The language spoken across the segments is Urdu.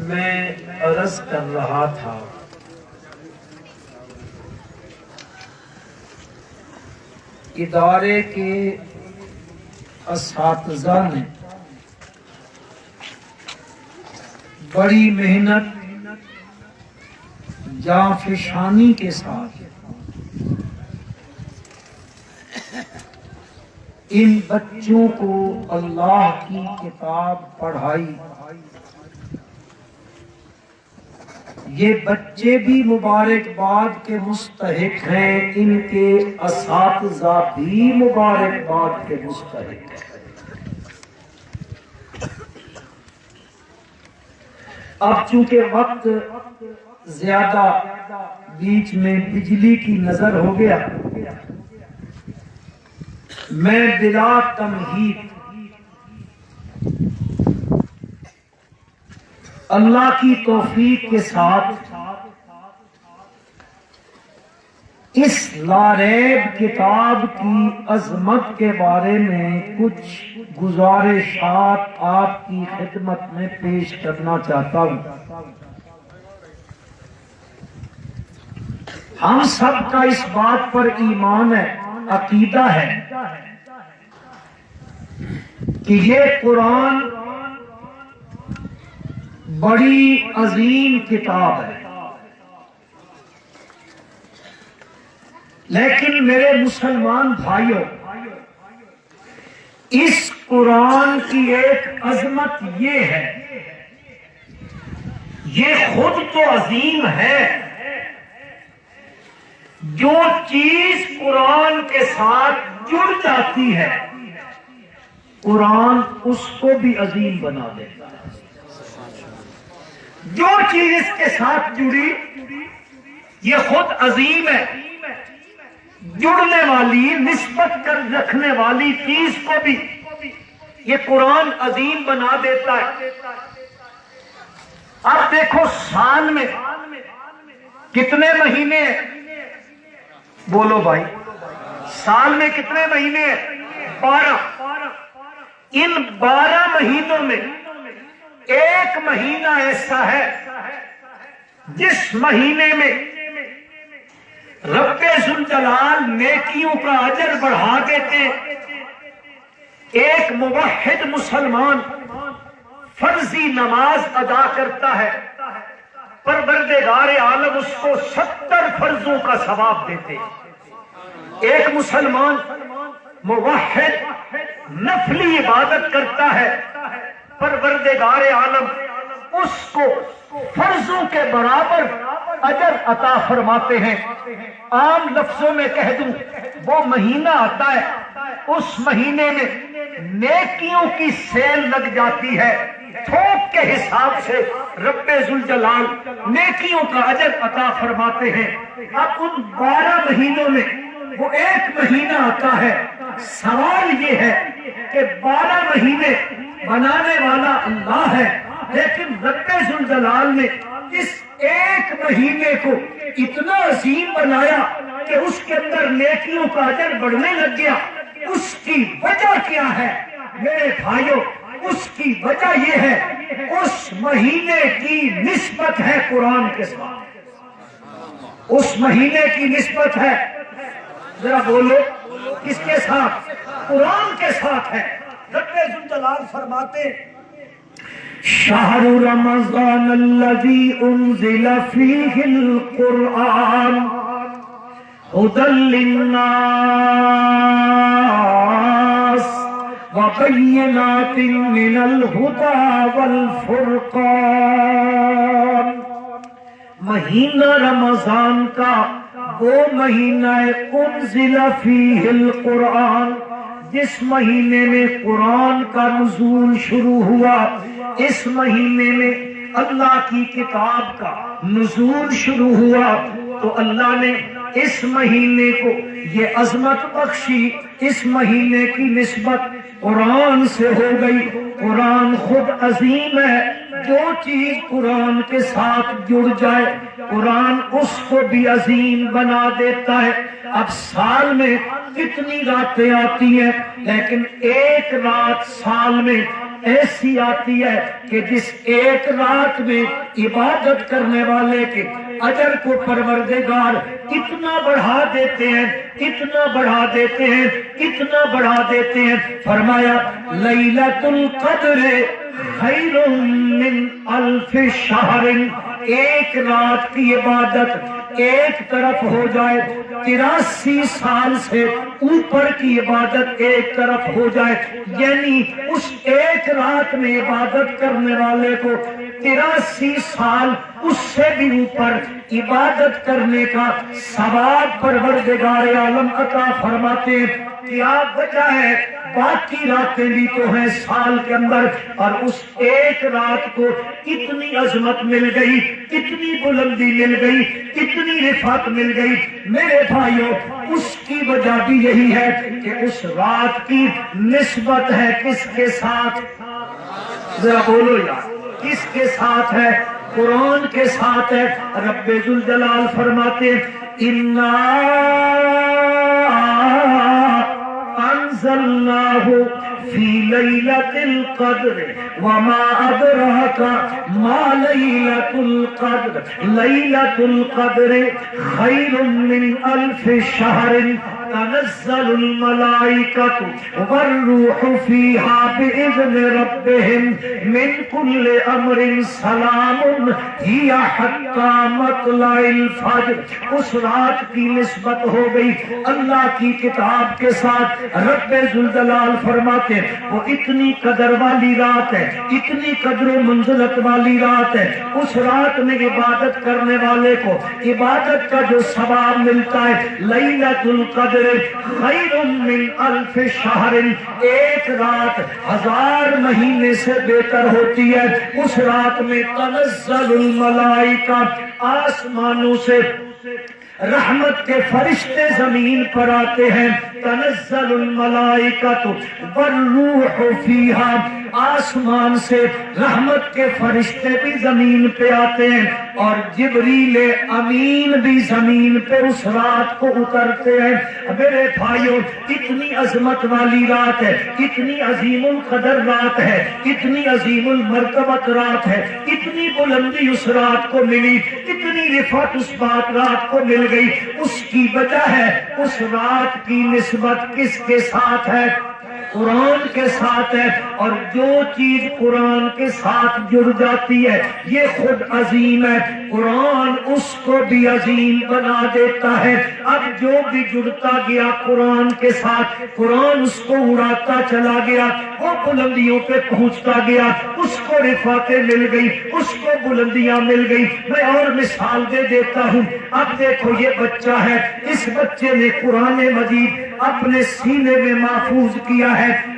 میں عرض کر رہا تھا ادارے کے اساتذہ نے بڑی محنت جانفشانی کے ساتھ ان بچوں کو اللہ کی کتاب پڑھائی. یہ بچے بھی مبارکباد کے مستحق ہیں، ان کے اساتذہ بھی مبارکباد کے مستحق ہیں. اب چونکہ وقت زیادہ بیچ میں بجلی کی نظر ہو گیا، میں بلا تمہید اللہ کی توفیق کے ساتھ اس لاریب کتاب کی عظمت کے بارے میں کچھ گزارشات آپ کی خدمت میں پیش کرنا چاہتا ہوں. ہم سب کا اس بات پر ایمان ہے، عقیدہ ہے کہ یہ قرآن بڑی عظیم کتاب ہے، لیکن میرے مسلمان بھائیوں، اس قرآن کی ایک عظمت یہ ہے، یہ خود تو عظیم ہے، جو چیز قرآن کے ساتھ جڑ جاتی ہے قرآن اس کو بھی عظیم بنا دیتا ہے. جو چیز اس کے ساتھ جڑی یہ خود عظیم ہے. جڑنے والی، نسبت کر رکھنے والی چیز کو بھی یہ قرآن عظیم بنا دیتا ہے. اب دیکھو سال میں کتنے مہینے ہیں؟ بولو بھائی، سال میں کتنے مہینے ہیں؟ 12. ان 12 مہینوں میں ایک مہینہ ایسا ہے جس مہینے میں رب ذوالجلال نیکیوں کا اجر بڑھا دیتے. ایک موحد مسلمان فرضی نماز ادا کرتا ہے، پروردگار عالم اس کو 70 فرضوں کا ثواب دیتے. ایک مسلمان موحد نفلی عبادت کرتا ہے، پروردگار عالم اس کو فرضوں کے برابر اجر عطا فرماتے ہیں. عام لفظوں میں کہہ دوں، وہ مہینہ آتا ہے، اس مہینے میں نیکیوں کی سیل لگ جاتی ہے. تھوک کے حساب سے رب ذوالجلال نیکیوں کا اجر عطا فرماتے ہیں. اب ان 12 مہینوں میں وہ ایک مہینہ آتا ہے. سوال یہ ہے کہ 12 مہینے بنانے والا اللہ ہے، لیکن رب ذوالجلال نے اس ایک مہینے کو اتنا عظیم بنایا کہ اس کے اندر نیکیوں کا اجر بڑھنے لگ گیا. اس کی وجہ کیا ہے میرے بھائیوں؟ اس کی وجہ یہ ہے اس مہینے کی نسبت ہے قرآن کے ساتھ. اس مہینے کی نسبت ہے، ذرا بولو کس کے ساتھ؟ قرآن کے ساتھ ہے. رب ذوالجلال فرماتے شہر رمضان الذی انزل فیہ القرآن ھدی للناس وبینات من الھدی والفرقان. مہینہ رمضان کا وہ مہینہ انزل فیہ القرآن، جس مہینے میں قرآن کا نزول شروع ہوا، اس مہینے میں اللہ کی کتاب کا نزول شروع ہوا، تو اللہ نے اس مہینے کو یہ عظمت بخشی. اس مہینے کی نسبت قرآن سے ہو گئی. قرآن خود عظیم ہے، جو چیز قرآن کے ساتھ جڑ جائے قرآن اس کو بھی عظیم بنا دیتا ہے. اب سال میں کتنی راتیں آتی ہیں، لیکن ایک رات سال میں ایسی آتی ہے کہ جس ایک رات میں عبادت کرنے والے کے اجر کو پروردگار اتنا بڑھا دیتے ہیں، اتنا بڑھا دیتے ہیں، اتنا بڑھا دیتے ہیں۔ فرمایا لیلۃ القدر خیر من الف شہر، ایک رات کی عبادت ایک طرف ہو جائے، 83 سال سے اوپر کی عبادت ایک طرف ہو جائے، یعنی اس ایک رات میں عبادت کرنے والے کو 83 سال اس سے بھی اوپر عبادت کرنے کا ثواب پروردگار عالم عطا فرماتے ہیں۔ کیا وجہ ہے؟ باقی راتیں بھی تو ہیں سال کے اندر، اور اس ایک رات کو اتنی عظمت مل گئی، اتنی بلندی مل گئی، اتنی رفعت مل گئی۔ میرے بھائیوں، اس کی وجہ بھی یہی ہے کہ اس رات کی نسبت ہے کس کے ساتھ؟ ذرا بولو یار، کس کے ساتھ ہے؟ قرآن کے ساتھ ہے۔ رب ذوالجلال فرماتے ہیں اِنَّا انزلناہ فی لیلۃ القدر وما ادراک ما لیلۃ القدر لیلۃ القدر خیر من الف شہر تنزل الملائکۃ والروح فیہا بإذن ربہم من کل امر سلام ہی حتی مطلع الفجر۔ اس رات کی نسبت ہو گئی اللہ کی کتاب کے ساتھ۔ رب ذوالجلال فرماتے ہیں وہ اتنی قدر والی رات ہے، اتنی قدر و منزلت والی رات ہے، اس رات میں عبادت کرنے والے کو عبادت کا جو ثواب ملتا ہے، لیلۃ القدر خیر من الف شہر، ایک رات 1000 مہینے سے بہتر ہوتی ہے۔ اس رات میں تنزل الملائکہ، آسمانوں سے رحمت کے فرشتے زمین پر آتے ہیں۔ تنزل الملائکۃ والروح فیہا، آسمان سے رحمت کے فرشتے بھی زمین پہ آتے ہیں، اور جبریل امین بھی زمین پہ اس رات کو اترتے ہیں۔ میرے بھائیوں، اتنی عظمت والی رات ہے، اتنی عظیم القدر رات ہے، اتنی عظیم المرتبت رات ہے، اتنی بلندی اس رات کو ملی، اتنی رفعت اس رات کو مل گئی۔ اس کی وجہ ہے اس رات کی نسبت کس کے ساتھ ہے؟ قرآن کے ساتھ ہے، اور جو چیز قرآن کے ساتھ جڑ جاتی ہے یہ خود عظیم ہے، قرآن اس کو بھی عظیم بنا دیتا ہے۔ اب جو بھی جڑتا گیا قرآن کے ساتھ، قرآن اس کو اڑاتا چلا گیا، وہ بلندیوں پہ پہنچتا گیا، اس کو رفعتیں مل گئی، اس کو بلندیاں مل گئی۔ میں اور مثال دے دیتا ہوں۔ اب دیکھو یہ بچہ ہے، اس بچے نے قرآن مجید اپنے سینے میں محفوظ کیا ہے۔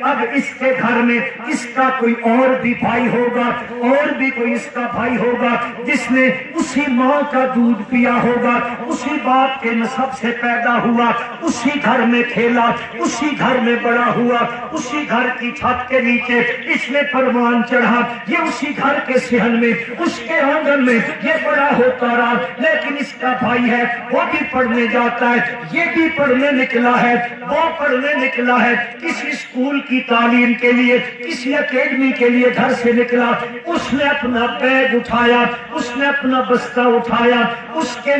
اب اس کے گھر میں اس کا کوئی اور بھی بھائی ہوگا، اور بھی کوئی اس کا بھائی ہوگا جس نے اسی ماں کا دودھ پیا ہوگا، اسی باپ کے نسب سے پیدا ہوا، اسی گھر میں کھیلا، اسی گھر میں بڑا ہوا، اسی گھر کی چھت کے نیچے اس نے پروان چڑھا، یہ اسی گھر کے صحن میں، اس کے آنگن میں یہ بڑا ہوتا رہا۔ لیکن اس کا بھائی ہے، وہ بھی پڑھنے جاتا ہے، یہ بھی پڑھنے نکلا ہے، وہ پڑھنے نکلا ہے، کسی اسکول کی تعلیم کے لیے، کسی اکیڈمی کے لیے گھر سے نکلا، اس نے اپنا بیگ اٹھایا، اس نے اپنا بستہ اٹھایا، اس کے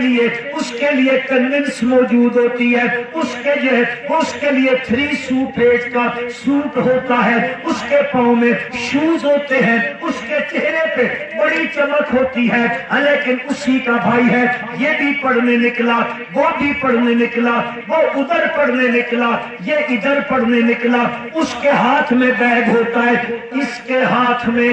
لیے کنوینس موجود ہوتی ہے، اس کے لیے 3 سوٹ پیج کا سوٹ ہوتا ہے، اس کے پاؤں میں شوز ہوتے ہیں، اس کے چہرے پہ بڑی چمک ہوتی ہے، لیکن اسی کا بھائی ہے، یہ بھی پڑھنے نکلا، وہ بھی پڑھنے نکلا، وہ ادھر پڑھنے نکلا، یہ ادھر پڑھنے نکلا، اس کے ہاتھ میں بیگ ہوتا ہے، اس کے ہاتھ میں،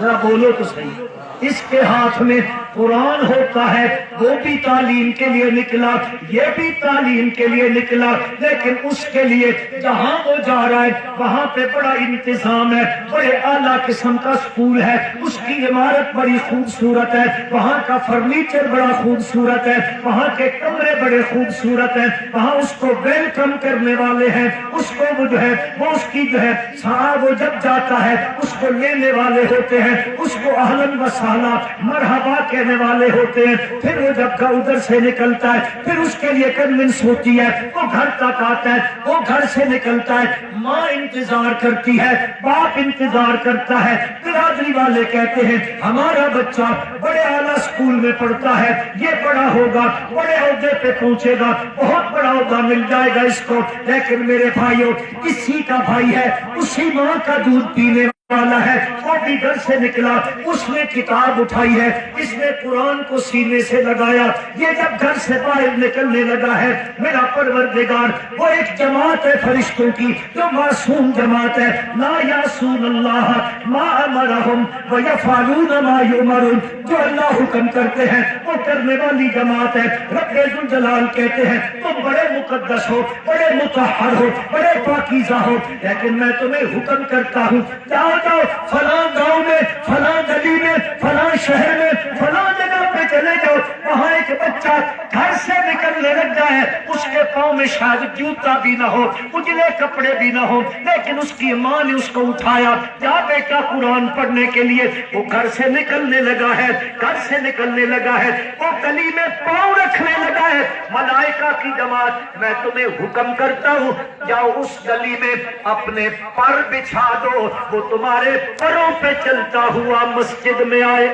ذرا بولو تو صحیح، اس کے ہاتھ میں قرآن ہوتا ہے، وہ بھی تعلیم کے لیے نکلا، یہ بھی تعلیم کے لیے نکلا، لیکن اس کے لیے جہاں وہ جا رہا ہے وہاں پہ بڑا انتظام ہے، بڑے اعلیٰ قسم کا سکول ہے، اس کی عمارت بڑی خوبصورت ہے، وہاں کا فرنیچر بڑا خوبصورت ہے، وہاں کے کمرے بڑے خوبصورت ہیں، وہاں اس کو ویلکم کرنے والے ہیں، اس کو وہ اس کی وہ جب جاتا ہے اس کو لینے والے ہوتے ہیں۔ ہیں اس کو اہلاً و سہلا مرحبا کہنے والے ہوتے ہیں. پھر وہ جب ادھر سے نکلتا ہے پھر اس کے لیے کنونس ہوتی ہے, وہ گھر تک آتا ہے, وہ گھر سے نکلتا ہے, ماں انتظار کرتی ہے, باپ انتظار کرتا ہے, برادری والے کہتے ہیں ہمارا بچہ بڑے اعلیٰ اسکول میں پڑھتا ہے, یہ بڑا ہوگا, بڑے عہدے پہ پہنچے گا, بہت بڑا عہدہ مل جائے گا اس کو. لیکن میرے بھائیوں, اسی کا بھائی ہے, اسی ماں کا دودھ پینے والا ہے, وہ بھی گھر سے نکلا, اس نے کتاب اٹھائی ہے, اس نے قرآن کو سینے سے لگایا. یہ جب گھر سے باہر نکلنے لگا ہے, میرا پروردگار وہ ایک جماعت ہے فرشتوں کی جو معصوم جماعت ہے, لا یعصون اللہ ما امرہم ویفعلون ما یؤمرون, جو اللہ حکم کرتے ہیں وہ کرنے والی جماعت ہے. رب ذوالجلال کہتے ہیں تم بڑے مقدس ہو, بڑے مطہر ہو, بڑے پاکیزہ ہو, لیکن میں تمہیں حکم کرتا ہوں جاؤ جاؤ فلاں گاؤں میں, فلاں گلی میں, فلاں شہر میں, فلاں جگہ پہ چلے جاؤ, وہاں ایک بچہ گھر سے نکلنے لگ جائے, اس کے پاؤں میں شاید جوتا بھی نہ ہو, اجلے کپڑے بھی نہ ہو, لیکن اس کی ماں نے اس کو اٹھایا, جا بیٹا قرآن پڑھنے کے لیے. وہ گھر سے نکلنے لگا ہے, گھر سے نکلنے لگا ہے, وہ گلی میں پاؤں رکھنے لگا ہے, ملائکہ کی جماعت میں تمہیں حکم کرتا ہوں جاؤ اس گلی میں اپنے پر بچھا دو, وہ تمہارے پروں پہ چلتا ہوا مسجد میں آئے.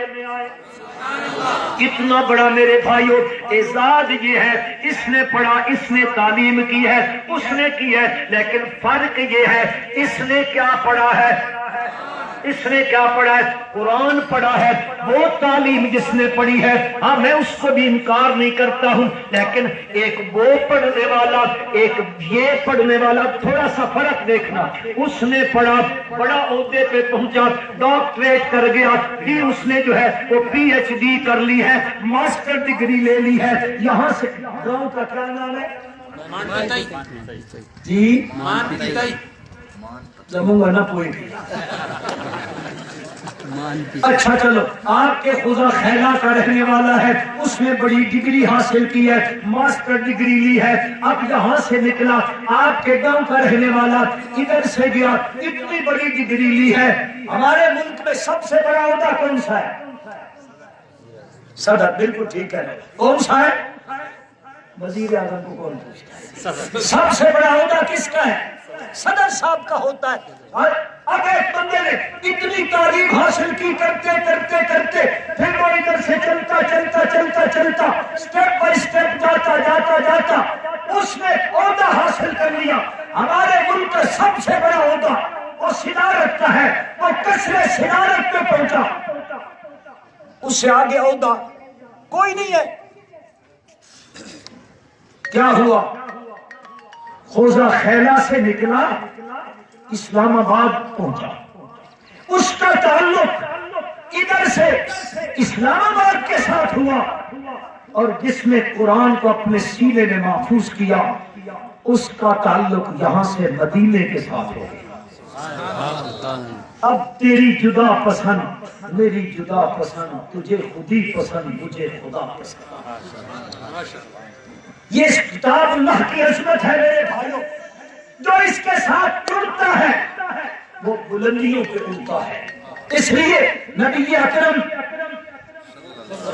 کتنا بڑا میرے بھائیوں اعزاز یہ ہے, اس نے پڑھا, اس نے تعلیم کی ہے, اس نے کی ہے, لیکن فرق یہ ہے اس نے کیا پڑھا ہے, اس نے کیا پڑھا ہے, قرآن پڑھا ہے. وہ تعلیم جس نے پڑھی ہے, ہاں میں اس کو بھی انکار نہیں کرتا ہوں, لیکن ایک وہ پڑھنے والا, ایک یہ پڑھنے والا, تھوڑا سا فرق دیکھنا. اس نے پڑھا, بڑا عہدے پہ پہنچا, ڈاکٹریٹ کر گیا, بھی اس نے جو ہے وہ پی ایچ ڈی کر لی ہے, ماسٹر ڈگری لے لی ہے. یہاں سے گاؤں کا کیا نام ہے جی, جموں گا نا پوئی. اچھا چلو, آپ کے خدا خیلا کا رہنے والا ہے, اس نے بڑی ڈگری حاصل کی ہے, ماسٹر ڈگری لی ہے. اب یہاں سے نکلا, آپ کے گاؤں کا رہنے والا ادھر سے گیا, اتنی بڑی ڈگری لی ہے. ہمارے ملک میں سب سے بڑا عہدہ کون سا ہے؟ صدر. بالکل ٹھیک ہے. کون سا ہے؟ وزیر اعظم کو کون پوچھتا ہے؟ سب سے بڑا عہدہ کس کا ہے؟ صدر صاحب کا ہوتا ہے. اور اب ایک بندے نے اتنی تعلیم حاصل کی, کرتے کرتے کرتے پھر وہ ادھر سے چلتا چلتا چلتا چلتا اسٹیپ بائی اسٹیپ جاتا جاتا جاتا اس نے عہدہ حاصل کر لیا. ہمارے ملک کا سب سے بڑا عہدہ وہ صدارت کا ہے, وہ کثرے صدارت پہ پہنچا, اس سے آگے عہدہ کوئی نہیں ہے. کیا ہوا؟ خوزہ خیلا سے نکلا, اسلام آباد پہنچا, اس کا تعلق ادھر سے اسلام آباد کے ساتھ ہوا, اور جس نے قرآن کو اپنے سینے میں محفوظ کیا اس کا تعلق یہاں سے مدینے کے ساتھ ہو گیا. اب تیری جدا پسند, میری جدا پسند, تجھے خودی پسند, مجھے خدا پسند. یہ کتاب اللہ کی عظمت ہے میرے بھائیوں. جو اس کے ساتھ جڑتا ہے وہ بلندیوں پہ اڑتا ہے. اس لیے نبی اکرم,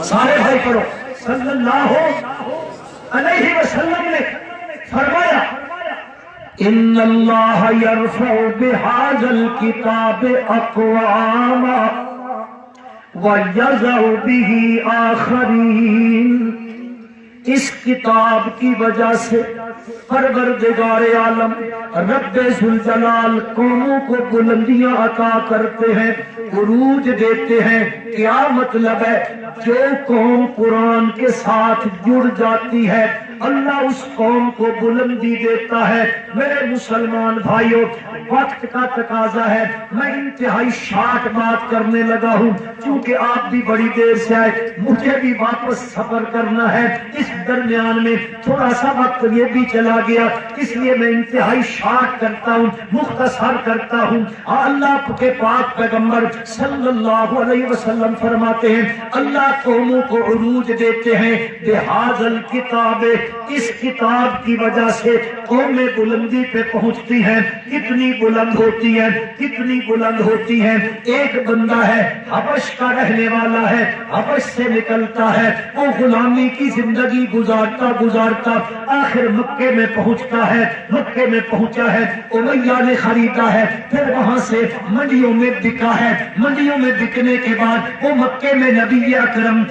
سارے بھائی پڑھو, صلی اللہ علیہ وسلم نے فرمایا ان اللہ یرفع بہذا الکتاب اقواما ویضع بہ آخرین. اس کتاب کی وجہ سے پروردگار عالم رب ذوالجلال قوموں کو بلندیاں عطا کرتے ہیں, عروج دیتے ہیں. کیا مطلب ہے؟ جو قوم قرآن کے ساتھ جڑ جاتی ہے اللہ اس قوم کو بلندی دیتا ہے. میرے مسلمان بھائیوں, وقت کا تقاضا ہے, میں انتہائی شارٹ بات کرنے لگا ہوں کیونکہ آپ بھی بڑی دیر سے آئے, مجھے بھی واپس سفر کرنا ہے. اس درمیان میں تھوڑا سا وقت یہ بھی چلا گیا, اس لیے میں انتہائی شارٹ کرتا ہوں, مختصر کرتا ہوں. اللہ کے پاک پیغمبر صلی اللہ علیہ وسلم فرماتے ہیں اللہ قوموں کو عروج دیتے ہیں بہذا الکتاب اس کتاب کی وجہ سے قومیں بلندی پہ پہنچتی ہیں. کتنی بلند ہوتی ہے, کتنی بلند ہوتی ہے. ایک بندہ ہے, حبش کا رہنے والا ہے, حبش سے نکلتا ہے, وہ غلامی کی زندگی گزارتا گزارتا آخر مکے میں پہنچتا ہے. مکے میں پہنچا ہے, امیہ نے خریدا ہے, پھر وہاں سے منڈیوں میں بکا ہے. منڈیوں میں بکنے کے بعد وہ مکے میں نبی اکرم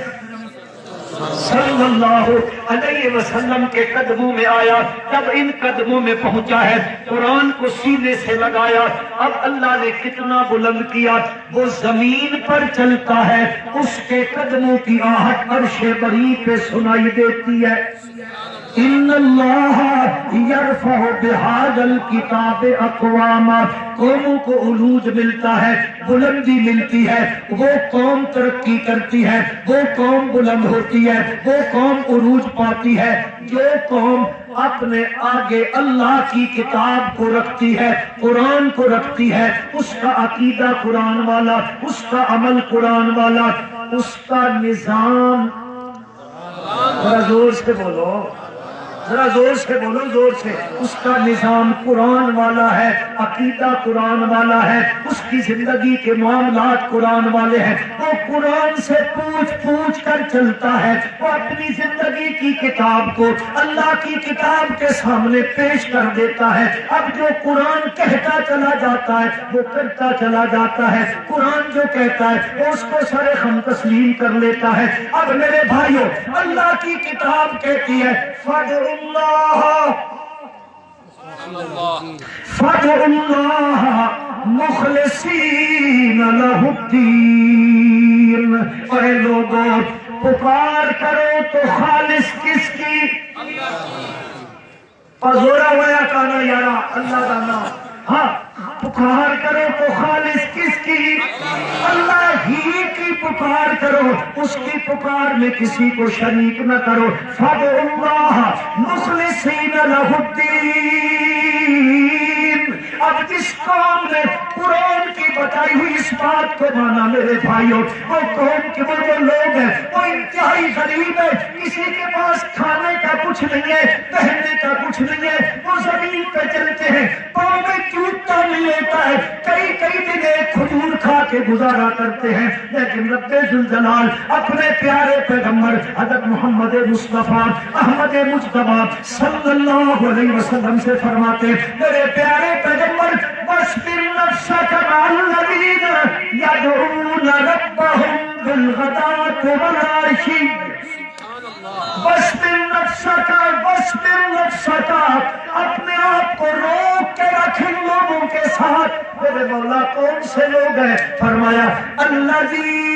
صلی اللہ علیہ وسلم کے قدموں میں آیا. جب ان قدموں میں پہنچا ہے, قرآن کو سینے سے لگایا. اب اللہ نے کتنا بلند کیا, وہ زمین پر چلتا ہے, اس کے قدموں کی آہٹ عرش بری پہ سنائی دیتی ہے. ان اللہ یرفع بہذا الکتاب اقواما, قوموں کو عروج ملتا ہے, بلندی ملتی ہے, وہ قوم ترقی کرتی ہے, وہ قوم بلند ہوتی ہے, وہ قوم عروج پاتی ہے جو قوم اپنے آگے اللہ کی کتاب کو رکھتی ہے, قرآن کو رکھتی ہے, اس کا عقیدہ قرآن والا, اس کا عمل قرآن والا, اس کا نظام. ذرا زور سے بولو, ذرا زور سے بولو, زور سے. اس کا نظام قرآن والا ہے, عقیدہ قرآن والا ہے, اس کی زندگی کے معاملات قرآن والے ہیں. وہ قرآن سے پوچھ پوچھ کر چلتا ہے, وہ اپنی زندگی کی کتاب کو اللہ کی کتاب کے سامنے پیش کر دیتا ہے. اب جو قرآن کہتا چلا جاتا ہے وہ کرتا چلا جاتا ہے, قرآن جو کہتا ہے وہ اس کو سر خم تسلیم کر لیتا ہے. اب میرے بھائیوں, اللہ کی کتاب کہتی ہے فَادْعُوا اللَّهَ مُخْلِصِينَ لَهُ الدِّينَ. اے لوگوں, پکار کرو تو خالص کس کی؟ پزورا ہوا کانا یارا اللہ کا نام. ہاں, پکار کرو تو خالص کس کی؟ اللہ ہی کی پکار کرو, اس کی پکار میں کسی کو شریک نہ کرو. فَادْعُوا اللَّهَ مُخْلِصِينَ لَهُ الدِّينَ. اب جس قوم نے قرآن کی بتائی ہوئی اس بات کو مانا, میرے بھائیوں, وہ قوم کے وہ جو لوگ ہیں وہ انتہائی غریب ہے, کسی کے پاس کھانے کا کچھ نہیں ہے, پہننے کا کچھ نہیں ہے, وہ زمین پہ چلتے ہیں, پاؤں میں جوتا نہیں ہوتا ہے, کئی کئی دن ایک کھجور کھا کے گزارا کرتے ہیں. لیکن رب ذوالجلال اپنے پیارے پیغمبر حضرت محمد مصطفیٰ احمد مجتبیٰ صلی اللہ علیہ وسلم سے فرماتے, میرے پیارے پیغمبر وَاصْبِرْ نَفْسَكَ مَعَ الَّذِينَ يَدْعُونَ رَبَّهُمْ بِالْغَدَاةِ وَالْعَشِيِّ. وَاصْبِرْ نَفْسَكَ وَاصْبِرْ نَفْسَكَ, اپنے آپ کو روک کے رکھ ان لوگوں کے ساتھ. میرے مولا کون سے لوگ ہیں؟ فرمایا الَّذِينَ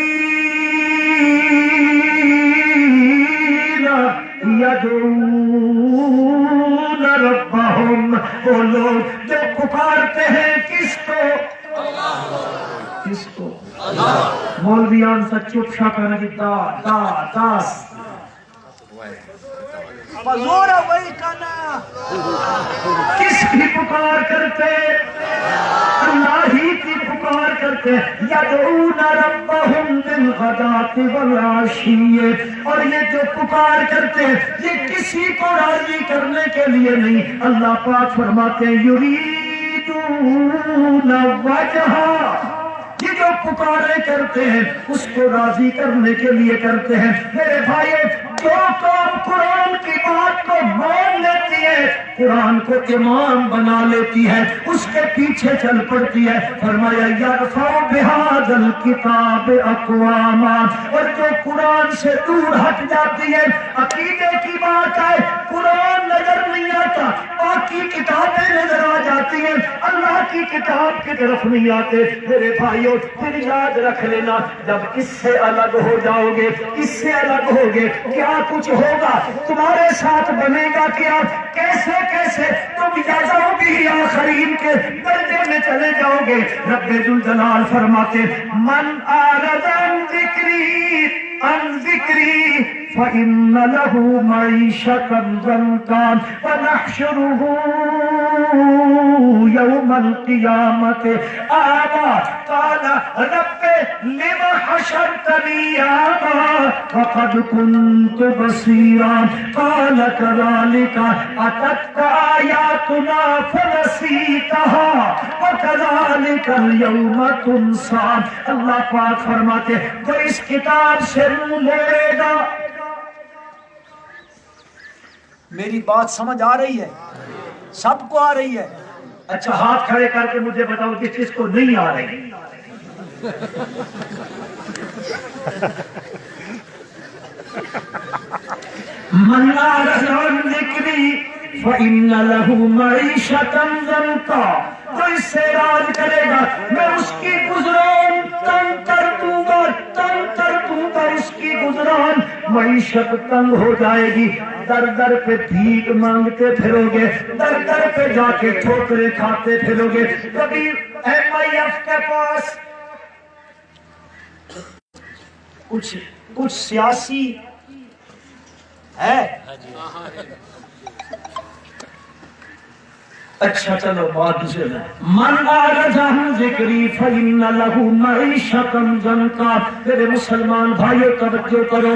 يَدْعُونَ رَبَّهُمْ, وہ لوگ جو پکارتے ہیں کس کو؟ کس کو؟ مولویان سا چپ شا کرنے کی داس پزورا وہی کنا. کس کی پکار کرتے؟ اللہ ہی کی پکار کرتے. یدعون ربهم بالغداة والعشی, اور یہ جو پکار کرتے یہ کسی کو راضی کرنے کے لیے نہیں. اللہ پاک فرماتے ہیں یریدون وجہہ, یہ جو پکارے کرتے ہیں اس کو راضی کرنے کے لیے کرتے ہیں. میرے بھائیو, جو قوم قرآن کی بات کو مان لیتی ہے, قرآن کو امام بنا لیتی ہے, اس کے پیچھے چل پڑتی ہے. فرمایا یرفع بہذا الکتاب اقواما, اور جو قرآن سے دور ہٹ جاتی ہے, عقیدے کی بات ہے, قرآن نظر نہیں آتا, باقی کتابیں نظر آ جاتی ہیں, اللہ کی کتاب کی طرف نہیں آتے. میرے بھائیوں, پھر یاد رکھ لینا, جب اس سے الگ ہو جاؤ گے, اس سے الگ ہوگے, کیا کچھ ہوگا تمہارے ساتھ بنے گا, کیا کیسے کیسے تم یذوبی آخرین کے درجے میں چلے جاؤ گے. رب ذوالجلال فرماتے من اعرض عن ذکری عن ذکری فإن له معیشة ضنکا ونحشره یوم القیامت اعمی قال رب لم حشرتنی اعمی وقد كنت بصیرا قال كذلك اتتك آیاتنا فنسیتها وكذلك اليوم تنسى. اللہ پاک فرماتے جو اس کتاب سے منہ موڑے گا. میری بات سمجھ آ رہی ہے؟ سب کو آ رہی ہے؟ اچھا ہاتھ کھڑے کر کے مجھے بتاؤ جس چیز کو نہیں آ رہی. من أعرض عن ذکری فإن له معیشة ضنکا. جو اس سے اعراض کرے گا میں اس کی گزران تنگ کر دوں گا، تنگ کر دوں گا. اس کی گزران معیشت تنگ ہو جائے گی. در در پہ بھیک مانگتے پھرو گے، در در پہ جا کے ٹھوکریں کھاتے پھرو گے. کبھی ایم آئی ایف کے پاس کچھ سیاسی ہے. اچھا چلو بات دوسرے میں. من اعرض عن ذکری فإن له معیشة ضنکا. میرے مسلمان بھائیو توجہ کرو.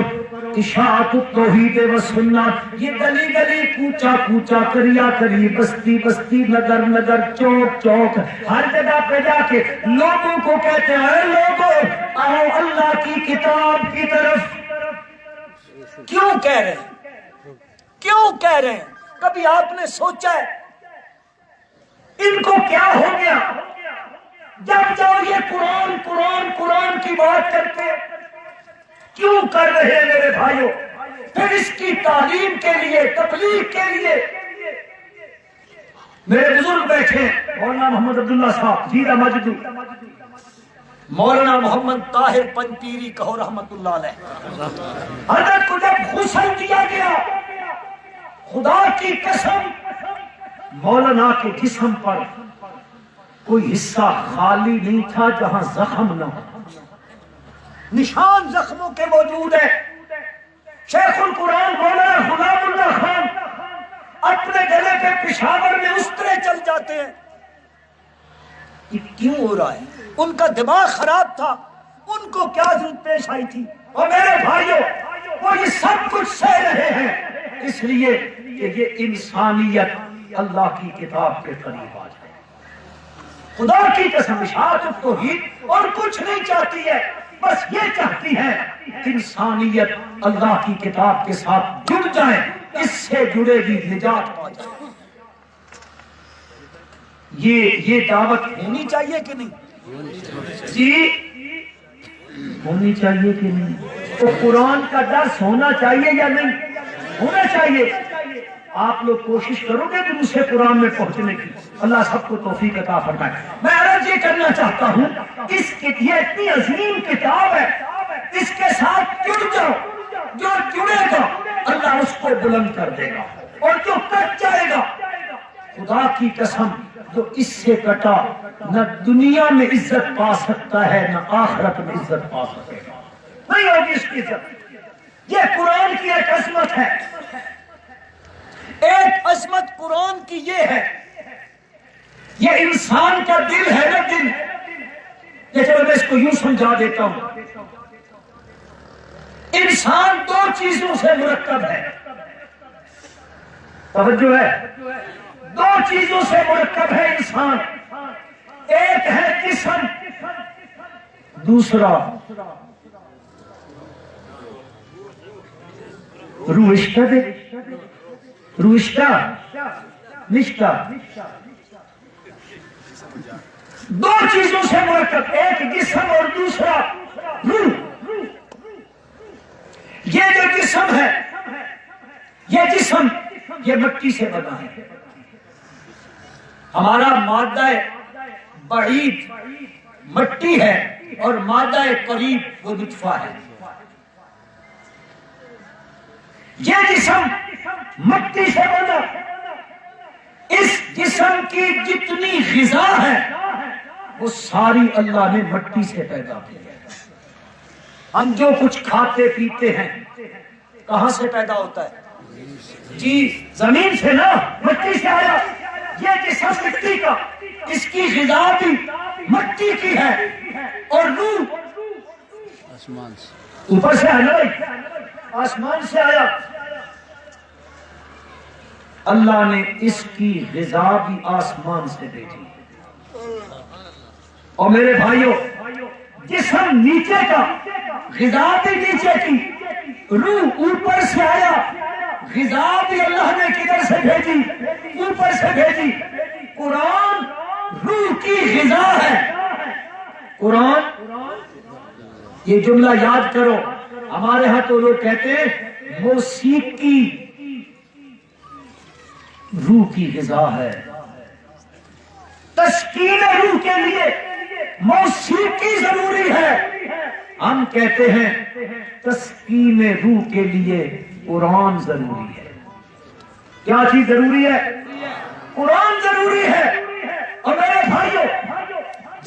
اشاعت التوحید و سنت یہ گلی گلی کوچا کوچا کریا کری بستی بستی نگر نگر چوک چوک ہر جگہ پہ جا کے لوگوں کو کہتے ہیں لوگوں آؤ اللہ کی کتاب کی طرف. کیوں کہہ رہے ہیں؟ کیوں کہہ رہے ہیں؟ کبھی آپ نے سوچا ہے ان کو کیا ہو گیا جب جاؤ یہ قرآن قرآن قرآن کی بات کرتے کیوں کر رہے ہیں میرے بھائیوں؟ پھر اس کی تعلیم کے لیے تبلیغ کے لیے میرے بزرگ بیٹھے ہیں. مولانا محمد عبداللہ صاحب جیرہ مجدو، مولانا محمد طاہر پنپیری کہو رحمت اللہ علیہ. حضرت کو جب غسل دیا گیا خدا کی قسم مولانا کے جسم پر کوئی حصہ خالی نہیں تھا جہاں زخم نہ ہو. نشان زخموں کے موجود ہے. شیخ القرآن مولانا غلام اللہ خان اپنے گلے پہ پشاور میں استرے چل جاتے ہیں. یہ کیوں ہو رہا ہے؟ ان کا دماغ خراب تھا، ان کو کیا ضرورت پیش آئی تھی؟ اور میرے بھائیوں وہ یہ سب کچھ سہ رہے ہیں اس لیے کہ یہ انسانیت اللہ کی کتاب کے قریب آ جائے. خدا کی قسم اشاعت التوحید اور کچھ نہیں چاہتی ہے، بس یہ چاہتی ہے انسانیت اللہ کی کتاب کے ساتھ جڑ جائے. اس سے جڑے گی نجات پا جائے. یہ دعوت ہونی چاہیے کہ نہیں؟ جی ہونی چاہیے کہ نہیں؟ تو قرآن کا درس ہونا چاہیے یا نہیں ہونا چاہیے؟ آپ لوگ کوشش کرو گے دوسرے قرآن میں پہنچنے کی. اللہ سب کو توفیق عطا فرمائے. میں عرض یہ کرنا چاہتا ہوں یہ اتنی عظیم کتاب ہے، اس کے ساتھ جڑ جاؤ. جو جڑے گا اللہ اس کو بلند کر دے گا، اور جو کٹ جائے گا خدا کی قسم جو اس سے کٹا نہ دنیا میں عزت پا سکتا ہے نہ آخرت میں عزت پا سکے گا. نہیں ہوگی اس کی عزت. یہ قرآن کی ایک عظمت ہے. ایک عظمت قرآن کی یہ ہے، یہ انسان کا دل ہے نا دل. یہ چلو میں اس کو یوں سمجھا دیتا ہوں. انسان دو چیزوں سے مرکب ہے. توجہ ہے؟ دو چیزوں سے مرکب ہے انسان. ایک ہے جسم، دوسرا روشتہ دے روشتہ نشتہ. دو چیزوں سے مرکب، ایک جسم اور دوسرا روح. یہ جو جسم ہے یہ مٹی سے بنا ہے. ہمارا مادہ بعید مٹی ہے اور مادہ قریب وہ نطفہ ہے. یہ جسم مٹی سے بنا. اس جسم کی جتنی غذا ہے وہ ساری اللہ نے مٹی سے پیدا کی ہے. ہم جو کچھ کھاتے پیتے ہیں کہاں سے پیدا ہوتا ہے؟ جی زمین سے نا، مٹی سے آیا. یہ جسم مٹی کا، اس کی غذا بھی مٹی کی ہے، اور روح اوپر سے آیا بھائی، آسمان سے آیا. اللہ نے اس کی غذا بھی آسمان سے بھیجی. اور میرے بھائیوں، جسم نیچے کا، غذا بھی نیچے کی، روح اوپر سے آیا، غذا بھی اللہ نے کدھر سے بھیجی؟ اوپر سے بھیجی. قرآن روح کی غذا ہے. قرآن، یہ جملہ یاد کرو. ہمارے ہاں تو لوگ کہتے ہیں موسیقی روح کی غذا ہے. تسکین روح کے لیے موسیقی ضروری ہے. ہم کہتے ہیں تسکین روح کے لیے قرآن ضروری ہے. کیا چیز ضروری ہے؟ قرآن ضروری ہے. اور میرے بھائیوں،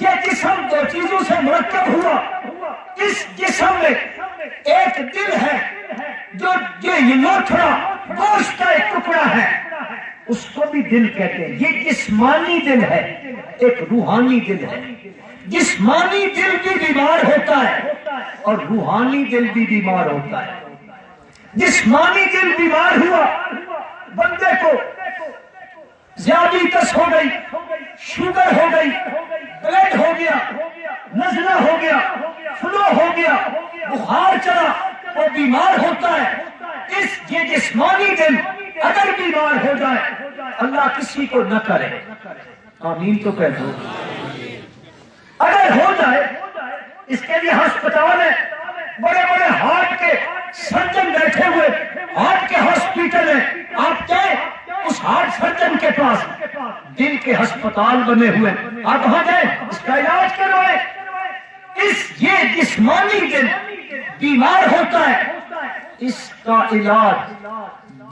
یہ جسم دو چیزوں سے مرکب ہوا. اس جسم میں ایک دل ہے جو یہ لوتھڑا گوشت کا ایک ٹکڑا ہے، اس کو بھی دل کہتے ہیں. یہ جسمانی دل ہے، ایک روحانی دل ہے. جسمانی دل بھی بیمار ہوتا ہے اور روحانی دل بھی بیمار ہوتا ہے. جسمانی دل بیمار ہوا، بندے کو ذیابیطس ہو گئی، شوگر ہو گئی، بلڈ ہو گیا، نزلہ ہو گیا، فلو ہو گیا، بخار چلا، وہ بیمار ہوتا ہے. یہ جسمانی دل اگر بیمار ہو جائے، اللہ کسی کو نہ کرے، آمین تو کہہ دو. اگر ہو جائے، اس کے لیے ہسپتال ہے، بڑے بڑے ہارٹ کے سرجن بیٹھے ہوئے، ہارٹ کے ہاسپٹل ہیں. آپ جائیں اس ہارٹ سرجن کے پاس، دل کے ہسپتال بنے ہوئے، آپ وہاں جائیں، اس کا علاج کروائیں. یہ جسمانی دل بیمار ہوتا ہے، اس کا علاج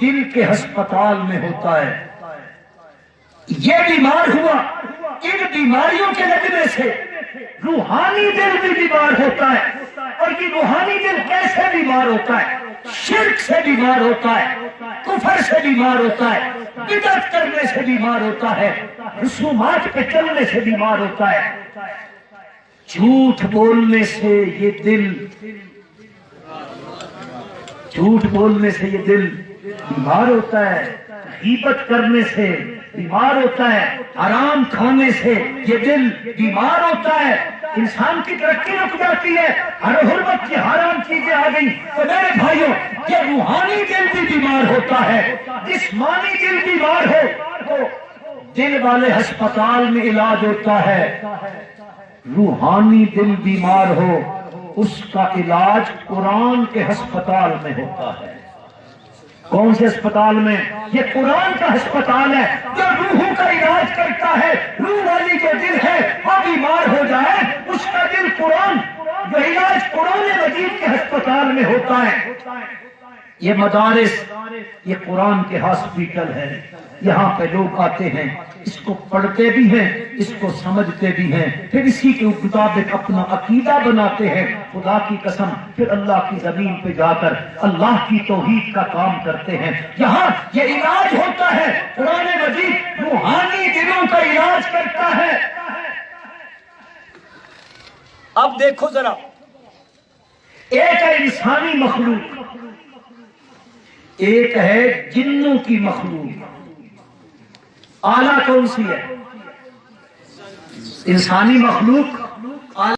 دل کے ہسپتال میں ہوتا ہے. یہ بیمار ہوا، ان بیماریوں کے لگنے سے روحانی دل بھی بیمار ہوتا ہے. اور یہ روحانی دل کیسے بیمار ہوتا ہے؟ شرک سے بیمار ہوتا ہے، کفر سے بیمار ہوتا ہے، بدعت کرنے سے بیمار ہوتا ہے، رسومات پہ چلنے سے بیمار ہوتا ہے، جھوٹ بولنے سے یہ دل بیمار ہوتا ہے، غیبت کرنے سے بیمار ہوتا ہے، حرام کھانے سے یہ دل بیمار ہوتا ہے. انسان کی ترقی رک جاتی ہے، ہر وقت کی حرام چیزیں آ گئی. تو میرے بھائیوں، یہ روحانی دل بھی بیمار ہوتا ہے. جسمانی دل بیمار ہو تو دل والے ہسپتال میں علاج ہوتا ہے. روحانی دل بیمار ہو، اس کا علاج قرآن کے ہسپتال میں ہوتا ہے. کون سے ہسپتال میں؟ یہ قرآن کا ہسپتال ہے جو روحوں کا علاج کرتا ہے. روح والی جو دل ہے وہ بیمار ہو جائے، اس کا دل قرآن، جو علاج قرآن مجید کے ہسپتال میں ہوتا ہے. یہ مدارس، یہ قرآن کے ہاسپٹل ہے. یہاں پہ لوگ آتے ہیں، اس کو پڑھتے بھی ہیں، اس کو سمجھتے بھی ہیں، پھر اسی کے مطابق اپنا عقیدہ بناتے ہیں. خدا کی قسم، پھر اللہ کی زمین پہ جا کر اللہ کی توحید کا کام کرتے ہیں. یہاں یہ علاج ہوتا ہے. قرآن مجید روحانی دلوں کا علاج کرتا ہے. اب دیکھو ذرا، ایک ہے انسانی مخلوق، ایک ہے جنوں کی مخلوق. اعلیٰ کون سی ہے؟ انسانی مخلوق